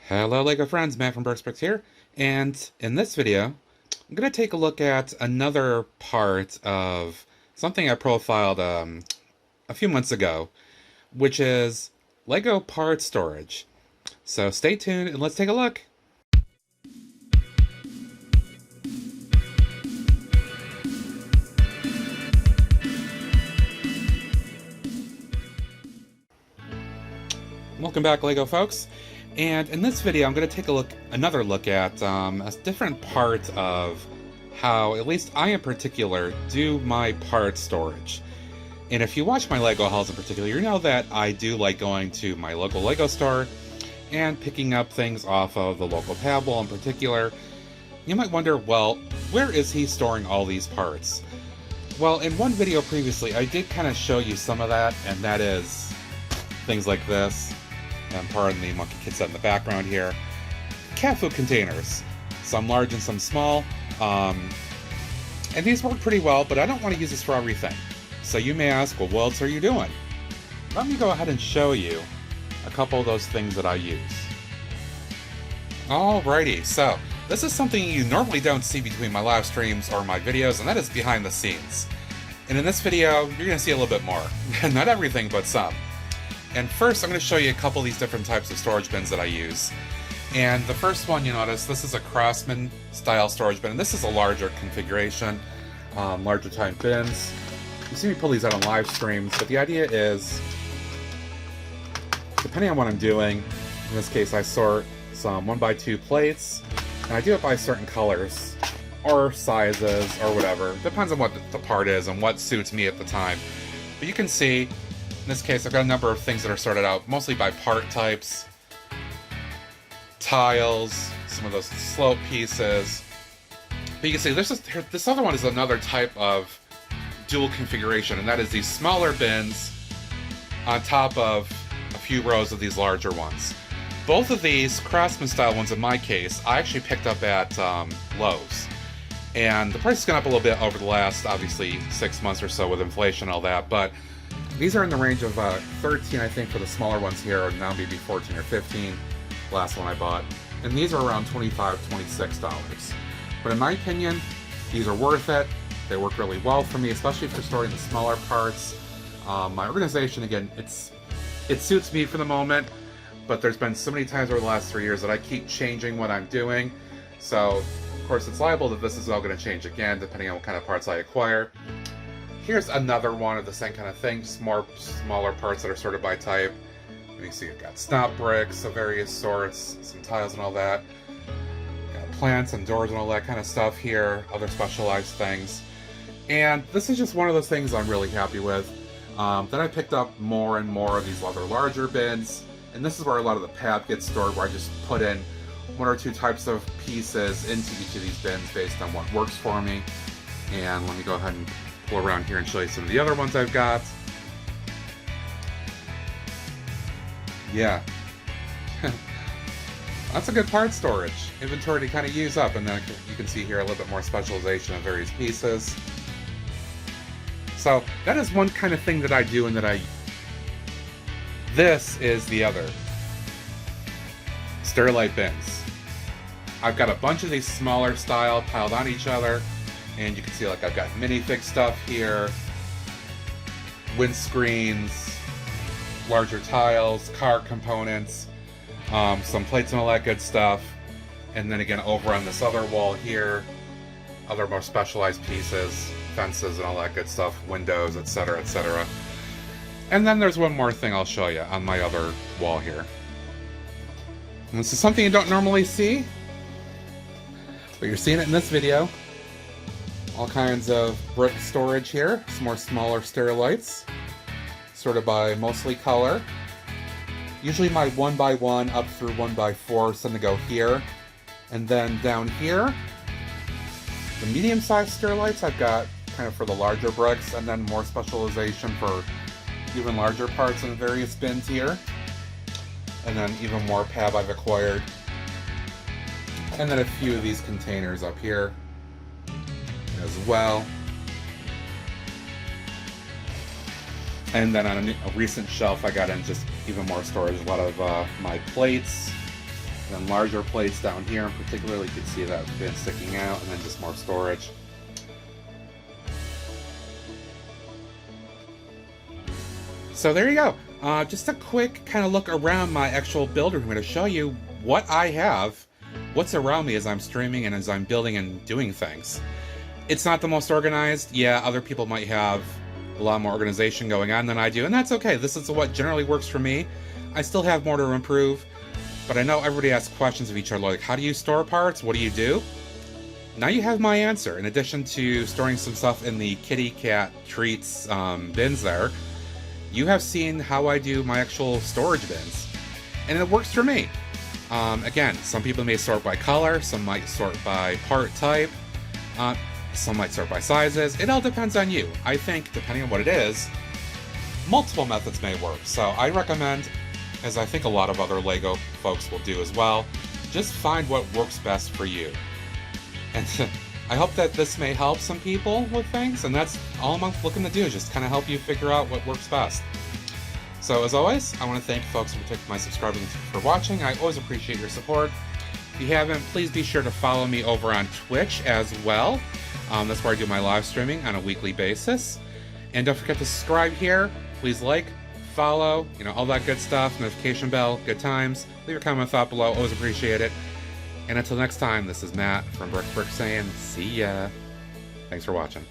Hello LEGO friends, Matt from BrooksBricks here, and in this video, I'm going to take a look at another part of something I profiled a few months ago, which is LEGO part storage. So stay tuned and let's take a look. Welcome back LEGO folks. And in this video, I'm going to take another look at a different part of how, at least I in particular, do my part storage. And if you watch my LEGO hauls in particular, you know that I do like going to my local LEGO store and picking up things off of the local tab wall in particular. You might wonder, well, where is he storing all these parts? Well, in one video previously, I did kind of show you some of that, and that is things like this. And pardon the monkey kid set in the background here. Cat food containers, some large and some small. And these work pretty well, but I don't want to use this for everything. So you may ask, well, what else are you doing? Let me go ahead and show you a couple of those things that I use. Alrighty, so this is something you normally don't see between my live streams or my videos, and that is behind the scenes. And in this video, you're going to see a little bit more. Not everything, but some. And first, I'm going to show you a couple of these different types of storage bins that I use. And the first one, you notice, this is a Craftsman style storage bin. And this is a larger configuration, larger type bins. You see me pull these out on live streams, but the idea is, depending on what I'm doing, in this case I sort some 1x2 plates, and I do it by certain colors, or sizes, or whatever. Depends on what the part is and what suits me at the time. But you can see, in this case, I've got a number of things that are sorted out, mostly by part types, tiles, some of those slope pieces. But you can see this other one is another type of dual configuration, and that is these smaller bins on top of a few rows of these larger ones. Both of these Craftsman style ones, in my case, I actually picked up at Lowe's. And the price has gone up a little bit over the last, obviously, 6 months or so with inflation and all that, but these are in the range of 13, I think, for the smaller ones here, or now maybe 14 or 15, last one I bought. And these are around $25, $26. But in my opinion, these are worth it. They work really well for me, especially for storing the smaller parts. My organization, again, it suits me for the moment, but there's been so many times over the last 3 years that I keep changing what I'm doing. So, of course, it's liable that this is all going to change again, depending on what kind of parts I acquire. Here's another one of the same kind of thing, just more smaller parts that are sorted by type. You can see you've got stop bricks of various sorts, some tiles and all that. Got plants and doors and all that kind of stuff here, other specialized things. And this is just one of those things I'm really happy with. Then I picked up more and more of these other larger bins, and this is where a lot of the pad gets stored, where I just put in one or two types of pieces into each of these bins based on what works for me. And let me go ahead and pull around here and show you some of the other ones I've got. Yeah. That's a good part storage. Inventory to kind of use up, and then you can see here a little bit more specialization of various pieces. So that is one kind of thing that I do and that I... This is the other. Sterilite bins. I've got a bunch of these smaller style piled on each other. And you can see, like, I've got minifig stuff here, windscreens, larger tiles, car components, some plates and all that good stuff. And then again, over on this other wall here, other more specialized pieces, fences and all that good stuff, windows, etc., etc. And then there's one more thing I'll show you on my other wall here. And this is something you don't normally see, but you're seeing it in this video. All kinds of brick storage here, some more smaller Sterilites, sorted by mostly color. Usually my 1x1 up through 1x4 tend to go here. And then down here, the medium-sized Sterilites I've got kind of for the larger bricks, and then more specialization for even larger parts in various bins here. And then even more pab I've acquired. And then a few of these containers up here as well. And then on a recent shelf I got in just even more storage, a lot of my plates, And then larger plates down here in particular, you can see that bin sticking out, and then just more storage. So there you go. Just a quick kind of look around my actual build room to show you what I have, what's around me as I'm streaming and as I'm building and doing things. It's not the most organized. Yeah, other people might have a lot more organization going on than I do, and that's okay. This is what generally works for me. I still have more to improve, but I know everybody asks questions of each other, like, how do you store parts? What do you do? Now you have my answer. In addition to storing some stuff in the kitty cat treats bins there, you have seen how I do my actual storage bins, and it works for me. Again, some people may sort by color, some might sort by part type, some might sort by sizes. It all depends on you. I think, depending on what it is, multiple methods may work. So I recommend, as I think a lot of other LEGO folks will do as well, just find what works best for you. And I hope that this may help some people with things, and that's all I'm looking to do, is just kind of help you figure out what works best. So as always, I want to thank folks in particular, my subscribers, for watching. I always appreciate your support. If you haven't, please be sure to follow me over on Twitch as well. That's where I do my live streaming on a weekly basis. And don't forget to subscribe here. Please like, follow, all that good stuff, notification bell, good times. Leave your comment thought below, always appreciate it. And until next time, this is Matt from BrooksBricks saying, see ya. Thanks for watching.